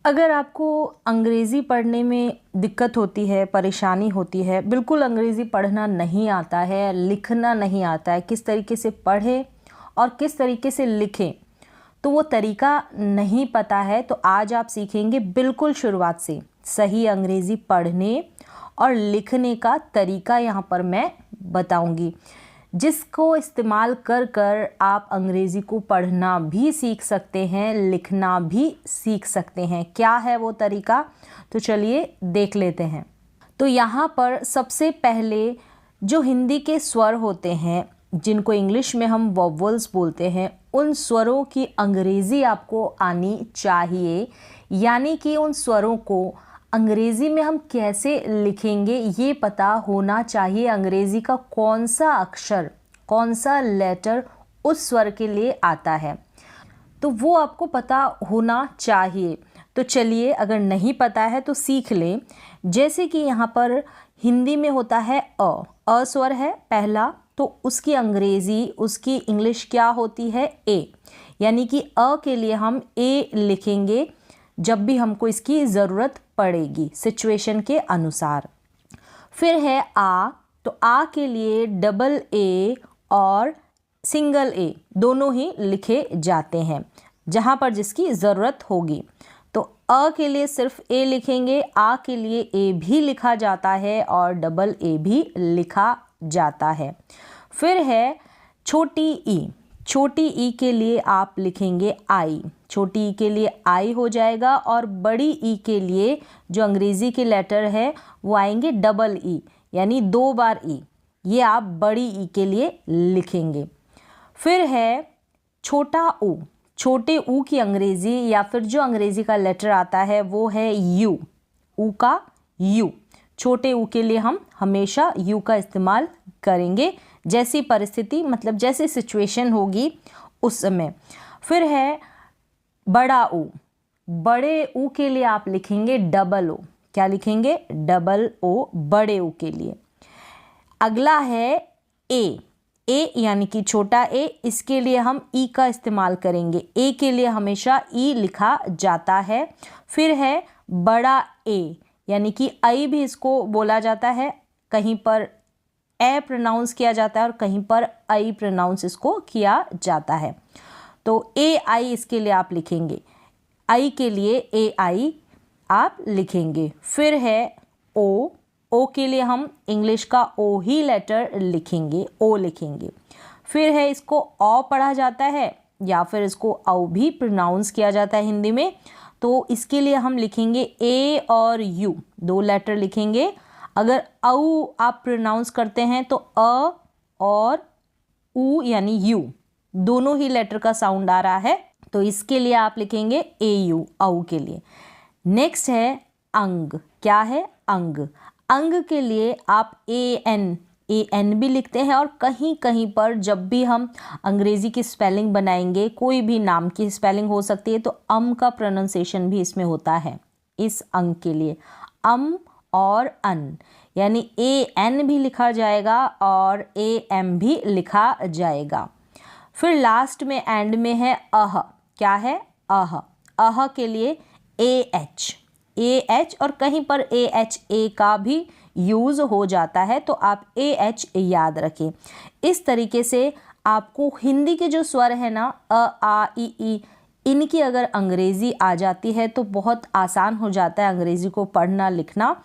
अगर आपको अंग्रेज़ी पढ़ने में दिक्कत होती है, परेशानी होती है, बिल्कुल अंग्रेज़ी पढ़ना नहीं आता है, लिखना नहीं आता है, किस तरीके से पढ़ें और किस तरीके से लिखें, तो वो तरीका नहीं पता है, तो आज आप सीखेंगे बिल्कुल शुरुआत से सही अंग्रेज़ी पढ़ने और लिखने का तरीका यहाँ पर मैं बताऊँगी, जिसको इस्तेमाल कर कर आप अंग्रेज़ी को पढ़ना भी सीख सकते हैं, लिखना भी सीख सकते हैं। क्या है वो तरीका? तो चलिए देख लेते हैं। तो यहाँ पर सबसे पहले जो हिंदी के स्वर होते हैं, जिनको इंग्लिश में हम वोवेल्स बोलते हैं, उन स्वरों की अंग्रेज़ी आपको आनी चाहिए, यानी कि उन स्वरों को अंग्रेज़ी में हम कैसे लिखेंगे ये पता होना चाहिए। अंग्रेज़ी का कौन सा अक्षर, कौन सा लेटर उस स्वर के लिए आता है, तो वो आपको पता होना चाहिए। तो चलिए, अगर नहीं पता है तो सीख लें। जैसे कि यहाँ पर हिंदी में होता है अ स्वर है पहला, तो उसकी अंग्रेज़ी, उसकी इंग्लिश क्या होती है? ए, यानी कि अ के लिए हम ए लिखेंगे जब भी हमको इसकी ज़रूरत पड़ेगी सिचुएशन के अनुसार। फिर है आ, तो आ के लिए डबल ए और सिंगल ए दोनों ही लिखे जाते हैं जहाँ पर जिसकी ज़रूरत होगी। तो अ के लिए सिर्फ ए लिखेंगे, आ के लिए ए भी लिखा जाता है और डबल ए भी लिखा जाता है। फिर है छोटी ई, छोटी ई के लिए आप लिखेंगे आई, छोटी ई के लिए आई हो जाएगा, और बड़ी ई के लिए जो अंग्रेज़ी के लेटर है वो आएंगे डबल ई, यानी 2 बार ई, ये आप बड़ी ई के लिए लिखेंगे। फिर है छोटा ऊ, छोटे ऊ की अंग्रेज़ी या फिर जो अंग्रेज़ी का लेटर आता है वो है यू, ऊ का यू। छोटे ऊ के लिए हम हमेशा यू का इस्तेमाल करेंगे, जैसी परिस्थिति मतलब जैसी सिचुएशन होगी उस समय। फिर है बड़ा ऊ, बड़े ऊ के लिए आप लिखेंगे डबल ओ, क्या लिखेंगे? डबल ओ, बड़े ऊ के लिए। अगला है ए, ए यानी कि छोटा ए, इसके लिए हम ई का इस्तेमाल करेंगे, ए के लिए हमेशा ई लिखा जाता है। फिर है बड़ा ए, यानी कि आई भी इसको बोला जाता है, कहीं पर ए प्रोनाउंस किया जाता है और कहीं पर आई प्रोनाउंस इसको किया जाता है। तो ए आई इसके लिए आप लिखेंगे, आई के लिए ए आई आप लिखेंगे। फिर है ओ, ओ के लिए हम इंग्लिश का ओ ही लेटर लिखेंगे, ओ लिखेंगे। फिर है इसको औ पढ़ा जाता है या फिर इसको औ भी प्रोनाउंस किया जाता है हिंदी में, तो इसके लिए हम लिखेंगे ए और यू, 2 लेटर लिखेंगे। अगर औ आप प्रोनाउंस करते हैं तो अ और ऊ यानी यू दोनों ही लेटर का साउंड आ रहा है, तो इसके लिए आप लिखेंगे ए यू, औ के लिए। नेक्स्ट है अंग, क्या है? अंग, अंग के लिए आप ए एन भी लिखते हैं, और कहीं कहीं पर जब भी हम अंग्रेज़ी की स्पेलिंग बनाएंगे, कोई भी नाम की स्पेलिंग हो सकती है, तो अम का प्रोनाउंसिएशन भी इसमें होता है इस अंग के लिए, अम और अन, यानी ए एन भी लिखा जाएगा और ए एम भी लिखा जाएगा। फिर लास्ट में एंड में है अह, क्या है? अह, अह के लिए ए एच और कहीं पर ए एच ए का भी यूज़ हो जाता है, तो आप ए एच याद रखें। इस तरीके से आपको हिंदी के जो स्वर है ना, अ आ ई, इनकी अगर अंग्रेज़ी आ जाती है तो बहुत आसान हो जाता है अंग्रेज़ी को पढ़ना लिखना,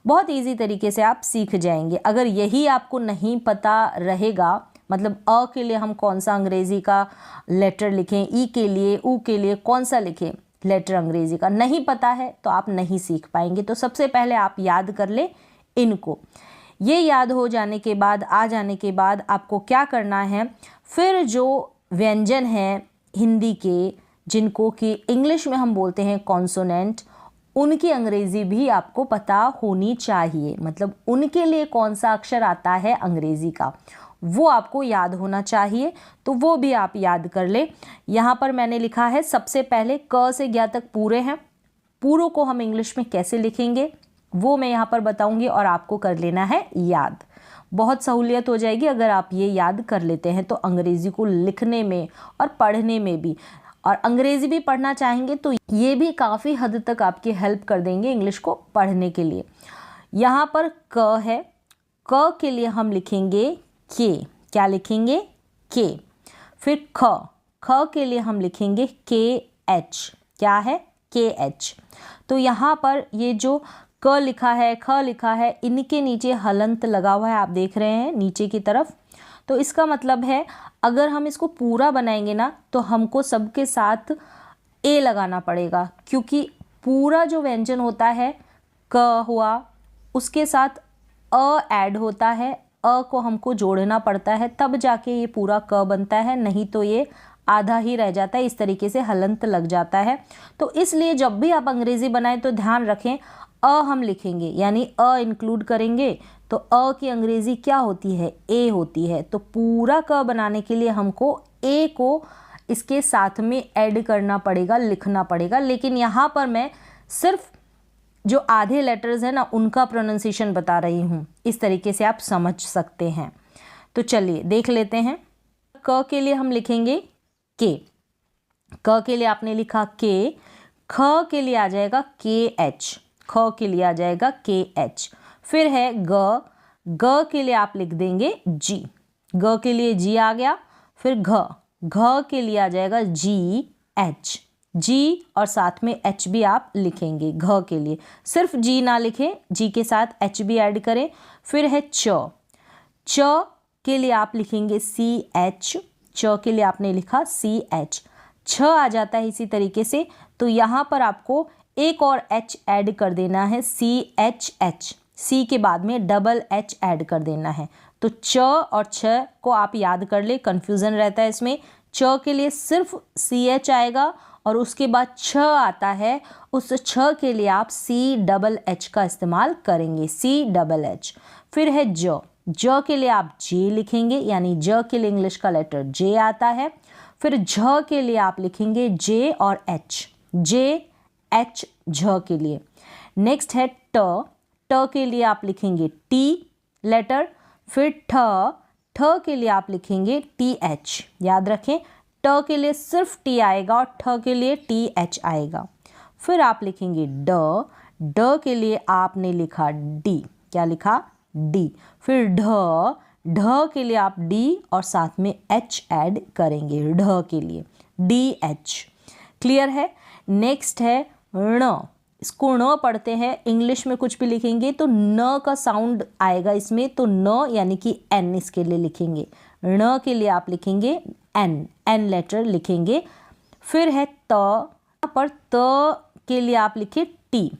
बहुत इजी तरीके से आप सीख जाएंगे। अगर यही आपको नहीं पता रहेगा, मतलब अ के लिए हम कौन सा अंग्रेज़ी का लेटर लिखें, ई के लिए, ऊ के लिए कौन सा लिखें लेटर अंग्रेज़ी का, नहीं पता है तो आप नहीं सीख पाएंगे। तो सबसे पहले आप याद कर ले इनको। ये याद हो जाने के बाद, आ जाने के बाद आपको क्या करना है, फिर जो व्यंजन हैं हिंदी के, जिनको कि इंग्लिश में हम बोलते हैं कॉन्सोनेंट, उनकी अंग्रेज़ी भी आपको पता होनी चाहिए, मतलब उनके लिए कौन सा अक्षर आता है अंग्रेज़ी का, वो आपको याद होना चाहिए। तो वो भी आप याद कर ले। यहाँ पर मैंने लिखा है सबसे पहले क से ज्ञ तक पूरे हैं, पूरों को हम इंग्लिश में कैसे लिखेंगे वो मैं यहाँ पर बताऊँगी और आपको कर लेना है याद। बहुत सहूलियत हो जाएगी अगर आप ये याद कर लेते हैं, तो अंग्रेज़ी को लिखने में और पढ़ने में भी और अंग्रेज़ी भी पढ़ना चाहेंगे तो ये भी काफ़ी हद तक आपकी हेल्प कर देंगे इंग्लिश को पढ़ने के लिए। यहाँ पर क है, क के लिए हम लिखेंगे के, क्या लिखेंगे के। फिर ख, ख के लिए हम लिखेंगे के एच, क्या है के एच। तो यहाँ पर ये जो क लिखा है, ख लिखा है, इनके नीचे हलंत लगा हुआ है, आप देख रहे हैं नीचे की तरफ। तो इसका मतलब है अगर हम इसको पूरा बनाएंगे ना तो हमको सबके साथ ए लगाना पड़ेगा, क्योंकि पूरा जो व्यंजन होता है क हुआ उसके साथ अ ऐड होता है, अ को हमको जोड़ना पड़ता है तब जाके ये पूरा क बनता है, नहीं तो ये आधा ही रह जाता है, इस तरीके से हलंत लग जाता है। तो इसलिए जब भी आप अंग्रेज़ी बनाएं तो ध्यान रखें अ हम लिखेंगे यानी अ इंक्लूड करेंगे तो अ की अंग्रेज़ी क्या होती है, ए होती है। तो पूरा क बनाने के लिए हमको ए को इसके साथ में ऐड करना पड़ेगा, लिखना पड़ेगा। लेकिन यहाँ पर मैं सिर्फ जो आधे लेटर्स हैं ना उनका प्रोनाउंसिएशन बता रही हूँ, इस तरीके से आप समझ सकते हैं। तो चलिए देख लेते हैं। क के लिए हम लिखेंगे के, क के लिए आपने लिखा के, ख के लिए आ जाएगा के एच, ख के लिए आ जाएगा के एच। फिर है ग, ग के लिए आप लिख देंगे जी, ग के लिए जी आ गया। फिर घ, घ के लिए आ जाएगा जी एच, जी और साथ में एच भी आप लिखेंगे। घ के लिए सिर्फ जी ना लिखें, जी के साथ एच भी ऐड करें। फिर है च, च के लिए आप लिखेंगे सी एच, च के लिए आपने लिखा सी एच, छ आ जाता है इसी तरीके से। तो यहाँ पर आपको एक और एच ऐड कर देना है, सी एच एच, सी के बाद में डबल एच ऐड कर देना है। तो च और छ को आप याद कर ले, कन्फ्यूज़न रहता है इसमें। च के लिए सिर्फ सी एच आएगा और उसके बाद छ आता है, उस छ के लिए आप सी डबल एच का इस्तेमाल करेंगे, सी डबल एच। फिर है ज, ज के लिए आप जे लिखेंगे यानी ज के लिए इंग्लिश का लेटर जे आता है। फिर झ के लिए आप लिखेंगे जे और एच, जे एच झ के लिए। नेक्स्ट है ट, ट के लिए आप लिखेंगे टी लेटर। फिर ठ, ठ के लिए आप लिखेंगे टी एच, याद रखें ट के लिए सिर्फ टी आएगा और ठ के लिए टी एच आएगा। फिर आप लिखेंगे ड, ड के लिए आपने लिखा डी, क्या लिखा डी। फिर ढ, ढ के लिए आप डी और साथ में एच ऐड करेंगे, ढ के लिए डी एच। क्लियर है। नेक्स्ट है ण, इसको ण पढ़ते हैं, इंग्लिश में कुछ भी लिखेंगे तो न का साउंड आएगा इसमें, तो न यानी कि एन इसके लिए लिखेंगे। ण के लिए आप लिखेंगे एन, एन लेटर लिखेंगे। फिर है त, यहाँ पर त के लिए आप लिखे टी,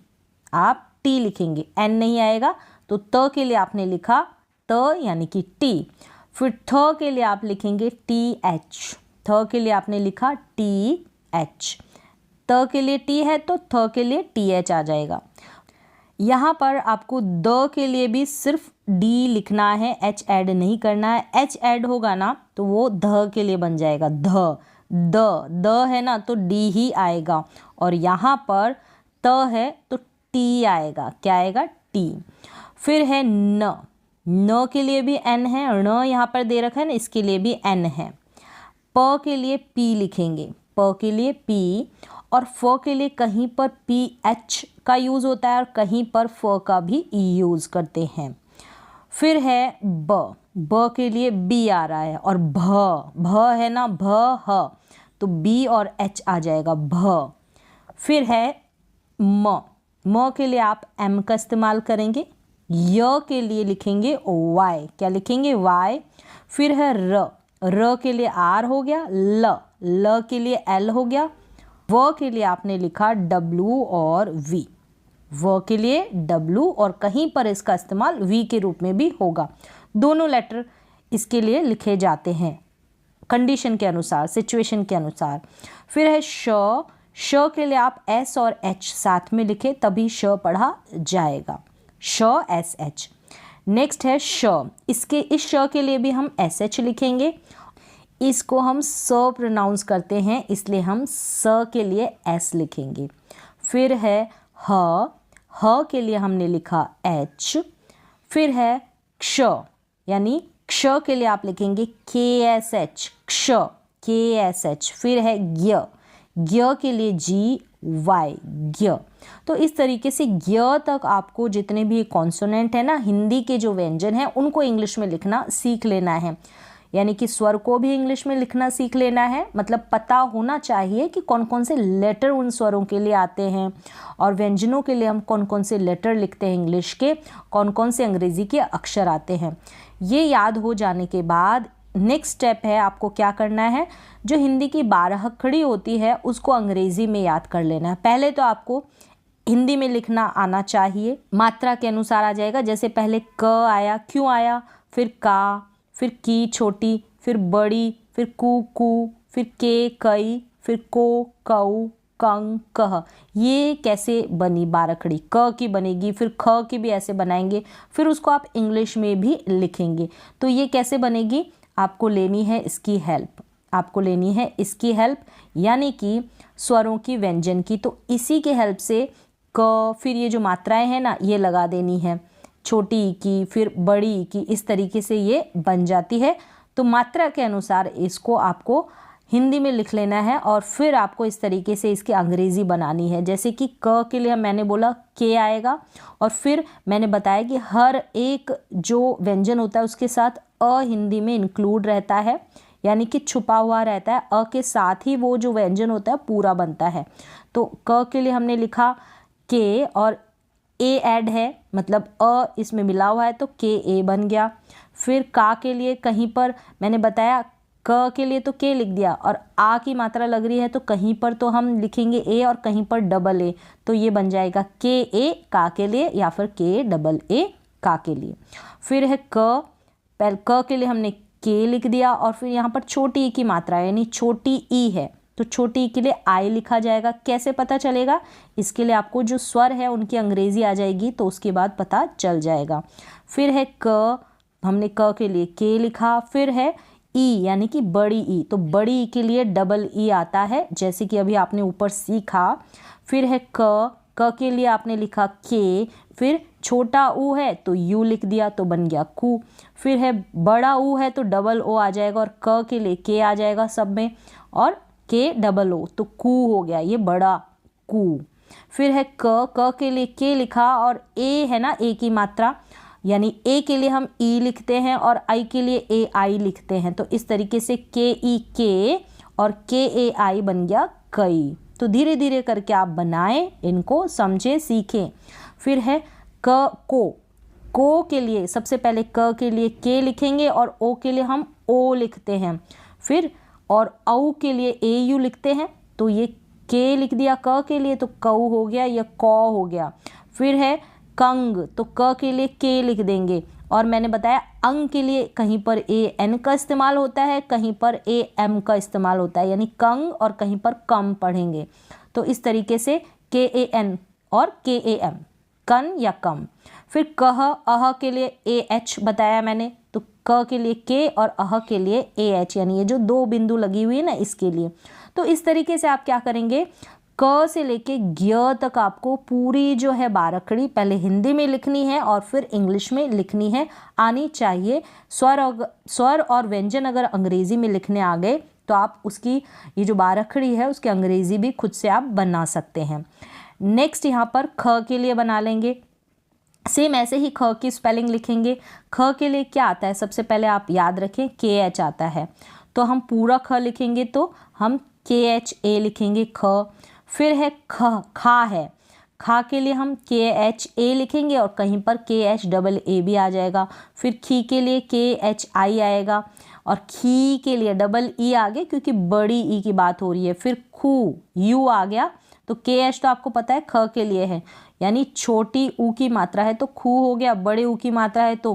आप टी लिखेंगे, एन नहीं आएगा तो त के लिए आपने लिखा त यानी कि टी। फिर थ के लिए आप लिखेंगे टी एच, थ के लिए आपने लिखा टी एच, त के लिए टी है तो थ के लिए टी एच आ जाएगा। यहाँ पर आपको द के लिए भी सिर्फ डी लिखना है, एच ऐड नहीं करना है। एच ऐड होगा ना तो वो ध के लिए बन जाएगा, ध, द है ना तो डी ही आएगा। और यहाँ पर त है तो टी आएगा, क्या आएगा टी। फिर है न, न के लिए भी एन है, ण यहाँ पर दे रखा है ना इसके लिए भी एन है। प के लिए पी लिखेंगे, प के लिए पी, और फ के लिए कहीं पर पी एच का यूज़ होता है और कहीं पर फ का भी यूज़ करते हैं। फिर है ब, ब के लिए बी आ रहा है, और भ, भ है ना भ ह तो बी और एच आ जाएगा भ। फिर है म, म के लिए आप एम का इस्तेमाल करेंगे। य के लिए लिखेंगे वाई, क्या लिखेंगे वाई। फिर है र, र के लिए आर हो गया, ल, ल के लिए एल हो गया। व के लिए आपने लिखा डब्लू और वी, व के लिए डब्लू और कहीं पर इसका इस्तेमाल वी के रूप में भी होगा। दोनों लेटर इसके लिए लिखे जाते हैं कंडीशन के अनुसार, सिचुएशन के अनुसार। फिर है श, श के लिए आप एस और एच साथ में लिखे तभी श पढ़ा जाएगा, श एस एच। नेक्स्ट है श, इसके इस श के लिए भी हम एस एच लिखेंगे, इसको हम स प्रोनाउंस करते हैं इसलिए हम स के लिए एस लिखेंगे। फिर है ह, ह के लिए हमने लिखा एच। फिर है क्ष, यानी क्ष के लिए आप लिखेंगे के एस एच, क्ष, के एस एच। फिर है ज्ञ, ज्ञ के लिए जी वाई, ज्ञ। तो इस तरीके से ज्ञ तक आपको जितने भी कॉन्सोनेंट है ना, हिंदी के जो व्यंजन हैं उनको इंग्लिश में लिखना सीख लेना है। यानी कि स्वर को भी इंग्लिश में लिखना सीख लेना है, मतलब पता होना चाहिए कि कौन कौन से लेटर उन स्वरों के लिए आते हैं और व्यंजनों के लिए हम कौन कौन से लेटर लिखते हैं इंग्लिश के, कौन कौन से अंग्रेज़ी के अक्षर आते हैं। ये याद हो जाने के बाद नेक्स्ट स्टेप है आपको क्या करना है, जो हिंदी की 12 अक्षरी होती है उसको अंग्रेज़ी में याद कर लेना है। पहले तो आपको हिंदी में लिखना आना चाहिए, मात्रा के अनुसार आ जाएगा। जैसे पहले क आया, क्यों आया, फिर का, फिर की छोटी, फिर बड़ी, फिर कू, फिर के कई, फिर को कऊ, कंग कह। ये कैसे बनी 12 अक्षरी, क की बनेगी, फिर ख की भी ऐसे बनाएंगे, फिर उसको आप इंग्लिश में भी लिखेंगे। तो ये कैसे बनेगी, आपको लेनी है इसकी हेल्प, आपको लेनी है इसकी हेल्प, यानी कि स्वरों की, व्यंजन की। तो इसी के हेल्प से क, फिर ये जो मात्राएं हैं ना ये लगा देनी है, छोटी ई की, फिर बड़ी ई की, इस तरीके से ये बन जाती है। तो मात्रा के अनुसार इसको आपको हिंदी में लिख लेना है और फिर आपको इस तरीके से इसकी अंग्रेज़ी बनानी है। जैसे कि क के लिए मैंने बोला के आएगा, और फिर मैंने बताया कि हर एक जो व्यंजन होता है उसके साथ अ हिंदी में इंक्लूड रहता है, यानी कि छुपा हुआ रहता है। अ के साथ ही वो जो व्यंजन होता है पूरा बनता है। तो क के लिए हमने लिखा के और ए ऐड है, मतलब अ इसमें मिला हुआ है तो के ए बन गया। फिर का के लिए कहीं पर मैंने बताया, क के लिए तो के लिख दिया और आ की मात्रा लग रही है तो कहीं पर तो हम लिखेंगे ए और कहीं पर डबल ए, तो ये बन जाएगा के ए का के लिए या फिर के डबल ए का के लिए। फिर है क, पहले क के लिए हमने के लिख दिया और फिर यहाँ पर छोटी ई की मात्रा यानी छोटी ई है तो छोटी ई के लिए आई लिखा जाएगा। कैसे पता चलेगा, इसके लिए आपको जो स्वर है उनकी अंग्रेज़ी आ जाएगी तो उसके बाद पता चल जाएगा। फिर है क, हमने क के लिए के लिखा। फिर है ई यानी कि बड़ी ई, तो बड़ी ई के लिए डबल ई आता है जैसे कि अभी आपने ऊपर सीखा। फिर है क के लिए आपने लिखा के, फिर छोटा ऊ है तो यू लिख दिया तो बन गया कू। फिर है बड़ा ऊ है तो डबल ओ आ जाएगा और क के लिए के आ जाएगा सब में और के डबल ओ तो कू हो गया, ये बड़ा कू। फिर है क के लिए के लिखा और ए है ना, ए की मात्रा यानी ए के लिए हम ई लिखते हैं और आई के लिए ए आई लिखते हैं, तो इस तरीके से के ई के और के ए आई बन गया कई। तो धीरे धीरे करके आप बनाएं, इनको समझें, सीखें। फिर है को के लिए सबसे पहले क के लिए के लिखेंगे और ओ के लिए हम ओ लिखते हैं। फिर और औ के लिए ए यू लिखते हैं, तो ये के लिख दिया क के लिए तो कऊ हो गया या कौ हो गया। फिर है कंग, तो क के लिए के लिख देंगे और मैंने बताया अंग के लिए कहीं पर ए एन का इस्तेमाल होता है, कहीं पर ए एम का इस्तेमाल होता है, यानी कंग और कहीं पर कम पढ़ेंगे। तो इस तरीके से के ए एन और के ए एम, कन या कम। फिर कह, अह के लिए ए एच बताया मैंने, तो क के लिए के और अह के लिए ए एच, यानी ये जो दो बिंदु लगी हुई है ना इसके लिए। तो इस तरीके से आप क्या करेंगे, क से लेके ज्ञ तक आपको पूरी जो है 12 अक्षरी पहले हिंदी में लिखनी है और फिर इंग्लिश में लिखनी है, आनी चाहिए। स्वर और व्यंजन अगर अंग्रेजी में लिखने आ गए तो आप उसकी ये जो 12 अक्षरी है उसकी अंग्रेजी भी खुद से आप बना सकते हैं। नेक्स्ट यहाँ पर ख के लिए बना लेंगे, सेम ऐसे ही ख की स्पेलिंग लिखेंगे। ख के लिए क्या आता है, सबसे पहले आप याद रखें के एच आता है, तो हम पूरा ख लिखेंगे तो हम के एच ए लिखेंगे ख। फिर है खा है, खा के लिए हम के एच ए लिखेंगे और कहीं पर के एच डबल ए भी आ जाएगा। फिर खी के लिए के एच आई आएगा और खी के लिए डबल ई आ गया क्योंकि बड़ी ई की बात हो रही है। फिर खू यू आ गया, तो के एच तो आपको पता है ख के लिए है, यानी छोटी ऊ की मात्रा है तो खू हो गया, बड़े ऊ की मात्रा है तो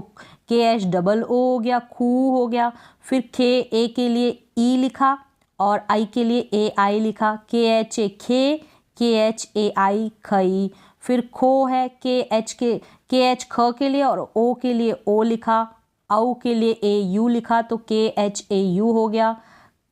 के एच डबल ओ हो गया, खू हो गया। फिर खे ए के लिए ई लिखा और आई के लिए ए आई लिखा, के एच ए खे, के एच ए आई खई। फिर खो है के एच ख के लिए और ओ के लिए ओ लिखा, औ के लिए ए यू लिखा तो के एच ए यू हो गया।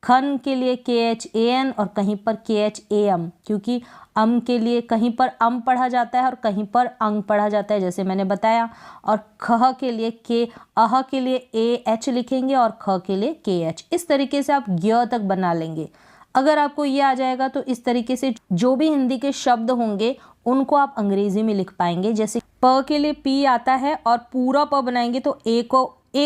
खन के लिए के एच ए एन और कहीं पर के एच ए एम, क्योंकि अम के लिए कहीं पर अम पढ़ा जाता है और कहीं पर अंग पढ़ा जाता है जैसे मैंने बताया। और खह के लिए के, अह के लिए ए एच लिखेंगे और ख के लिए के एच। इस तरीके से आप ज्ञ तक बना लेंगे। अगर आपको ये आ जाएगा तो इस तरीके से जो भी हिंदी के शब्द होंगे उनको आप अंग्रेजी में लिख पाएंगे। जैसे प के लिए पी आता है और पूरा प बनाएंगे तो ए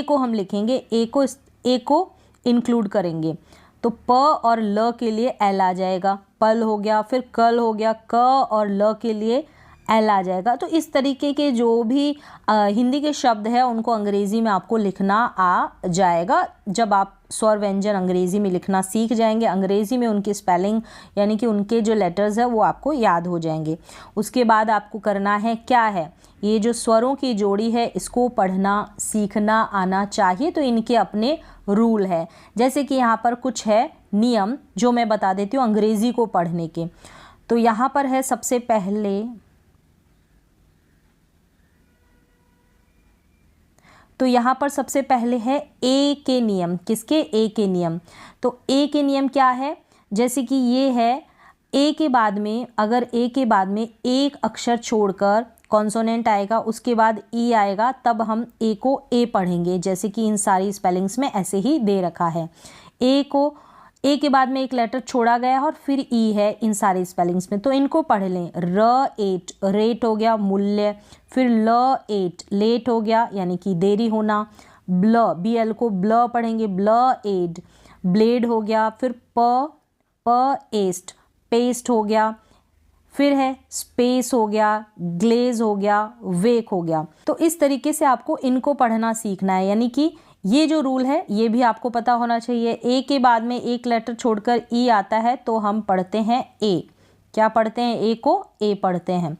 को हम लिखेंगे, ए को इंक्लूड करेंगे तो प और ल के लिए एल आ जाएगा, पल हो गया, फिर कल हो गया, क और ल के लिए एल आ जाएगा। तो इस तरीके के जो भी हिंदी के शब्द है उनको अंग्रेज़ी में आपको लिखना आ जाएगा। जब आप स्वर व्यंजन अंग्रेज़ी में लिखना सीख जाएंगे, अंग्रेज़ी में उनकी स्पेलिंग यानी कि उनके जो लेटर्स है वो आपको याद हो जाएंगे। उसके बाद आपको करना है क्या है, ये जो स्वरों की जोड़ी है इसको पढ़ना सीखना आना चाहिए। तो इनके अपने रूल है, जैसे कि यहाँ पर कुछ है नियम जो मैं बता देती हूँ अंग्रेज़ी को पढ़ने के। तो यहाँ पर है सबसे पहले, तो यहाँ पर सबसे पहले है ए के नियम। किसके? ए के नियम। तो ए के नियम क्या है, जैसे कि ये है ए के बाद में, अगर ए के बाद में एक अक्षर छोड़कर कॉन्सोनेंट आएगा उसके बाद ई आएगा तब हम ए को ए पढ़ेंगे। जैसे कि इन सारी स्पेलिंग्स में ऐसे ही दे रखा है, ए के बाद में एक लेटर छोड़ा गया और फिर ई है इन सारी स्पेलिंग्स में, तो इनको पढ़ लें। र एट रेट हो गया मूल्य, फिर ल एट लेट हो गया यानी कि देरी होना, ब्ल बी एल को ब्ल पढ़ेंगे, ब्ल एड ब्लेड हो गया, फिर प एस्ट पेस्ट हो गया, फिर है स्पेस हो गया, ग्लेज हो गया, वेक हो गया। तो इस तरीके से आपको इनको पढ़ना सीखना है, यानी कि ये जो रूल है ये भी आपको पता होना चाहिए। ए के बाद में एक लेटर छोड़कर ई आता है तो हम पढ़ते हैं ए। क्या पढ़ते हैं? ए को ए पढ़ते हैं।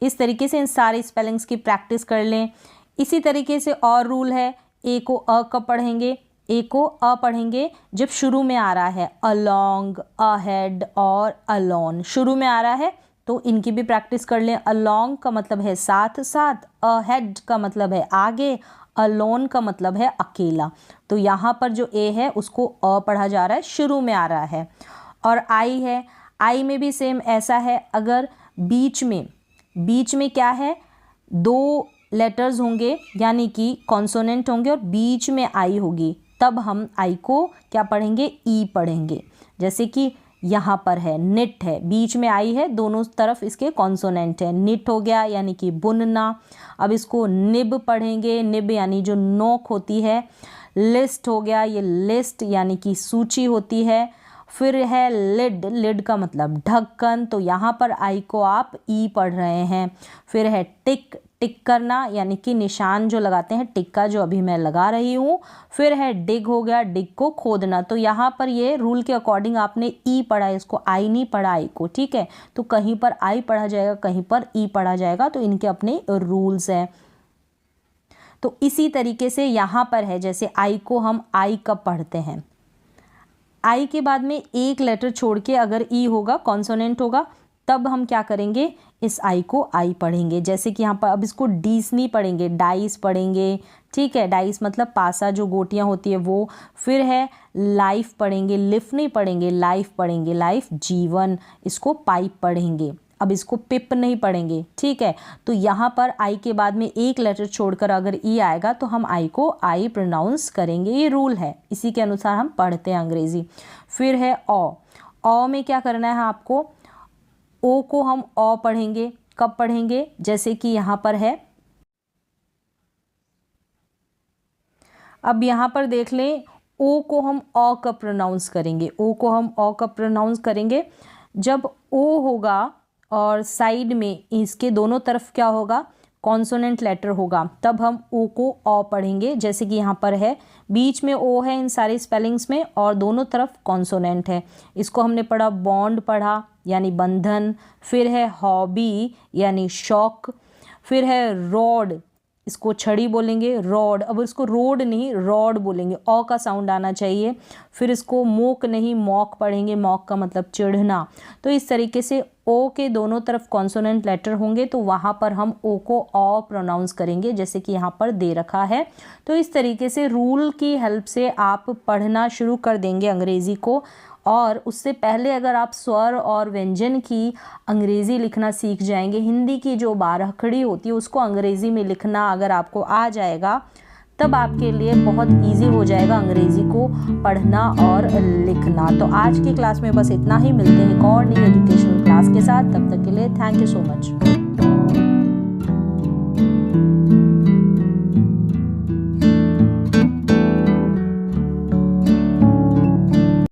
इस तरीके से इन सारी स्पेलिंग्स की प्रैक्टिस कर लें। इसी तरीके से और रूल है, ए को अ कब पढ़ेंगे? ए को अ पढ़ेंगे जब शुरू में आ रहा है, अलोंग, अहेड और अलोन शुरू में आ रहा है तो इनकी भी प्रैक्टिस कर लें। अलोंग का मतलब है साथ साथ, अहेड का मतलब है आगे, अलोन का मतलब है अकेला। तो यहाँ पर जो ए है उसको अ पढ़ा जा रहा है, शुरू में आ रहा है। और आई है, आई में भी सेम ऐसा है, अगर बीच में क्या है, दो लेटर्स होंगे यानी कि कॉन्सोनेंट होंगे और बीच में आई होगी तब हम आई को क्या पढ़ेंगे? ई पढ़ेंगे। जैसे कि यहाँ पर है निट है, बीच में आई है, दोनों तरफ इसके कॉन्सोनेंट है, निट हो गया यानी कि बुनना। अब इसको निब पढ़ेंगे, निब यानी जो नोक होती है। लिस्ट हो गया, ये लिस्ट यानी कि सूची होती है। फिर है लिड, लिड का मतलब ढक्कन, तो यहाँ पर आई को आप ई पढ़ रहे हैं। फिर है टिक, टिक करना यानी कि निशान जो लगाते हैं टिक का, जो अभी मैं लगा रही हूँ। फिर है डिग हो गया, डिग को खोदना। तो यहाँ पर ये रूल के अकॉर्डिंग आपने ई पढ़ा है, इसको आई नहीं पढ़ा आई को, ठीक है। तो कहीं पर आई पढ़ा जाएगा, कहीं पर ई पढ़ा जाएगा, तो इनके अपने रूल्स हैं। तो इसी तरीके से यहाँ पर है, जैसे आई को हम आई कब पढ़ते हैं? आई के बाद में एक लेटर छोड़ के अगर ई होगा, कॉन्सोनेंट होगा, तब हम क्या करेंगे? इस आई को आई पढ़ेंगे। जैसे कि यहाँ पर अब इसको डीस नहीं पढ़ेंगे, डाइस पढ़ेंगे, ठीक है। डाइस मतलब पासा जो गोटियाँ होती है वो। फिर है लाइफ पढ़ेंगे, लिफ नहीं पढ़ेंगे, लाइफ पढ़ेंगे, लाइफ जीवन, इसको पाइप पढ़ेंगे। अब इसको पिप नहीं पढ़ेंगे, ठीक है। तो यहाँ पर आई के बाद में एक लेटर छोड़कर अगर ई आएगा तो हम आई को आई प्रोनाउंस करेंगे, ये रूल है, इसी के अनुसार हम पढ़ते हैं अंग्रेजी। फिर है ओ में क्या करना है आपको? ओ को हम ओ पढ़ेंगे, कब पढ़ेंगे? जैसे कि यहाँ पर है, अब यहाँ पर देख लें, ओ को हम ओ कब प्रोनाउंस करेंगे? ओ को हम ओ कब प्रोनाउंस करेंगे? जब ओ होगा और साइड में इसके दोनों तरफ क्या होगा? कॉन्सोनेंट लेटर होगा, तब हम ओ को ओ पढ़ेंगे। जैसे कि यहाँ पर है, बीच में ओ है इन सारी स्पेलिंग्स में और दोनों तरफ कॉन्सोनेंट है। इसको हमने पढ़ा, बॉन्ड पढ़ा यानी बंधन। फिर है हॉबी यानी शौक। फिर है रॉड, इसको छड़ी बोलेंगे, रॉड। अब इसको रोड नहीं रॉड बोलेंगे, ओ का साउंड आना चाहिए। फिर इसको मोक नहीं मॉक पढ़ेंगे, मॉक का मतलब चिढ़ना। तो इस तरीके से ओ के दोनों तरफ कॉन्सोनेंट लेटर होंगे तो वहाँ पर हम ओ को ओ प्रोनाउंस करेंगे, जैसे कि यहाँ पर दे रखा है। तो इस तरीके से रूल की हेल्प से आप पढ़ना शुरू कर देंगे अंग्रेज़ी को। और उससे पहले अगर आप स्वर और व्यंजन की अंग्रेज़ी लिखना सीख जाएंगे, हिंदी की जो बारहखड़ी होती है उसको अंग्रेज़ी में लिखना अगर आपको आ जाएगा, तब आपके लिए बहुत ईजी हो जाएगा अंग्रेज़ी को पढ़ना और लिखना। तो आज की क्लास में बस इतना ही। मिलते हैं एक और नई एजुकेशनल क्लास के साथ। तब तक के लिए थैंक यू सो मच।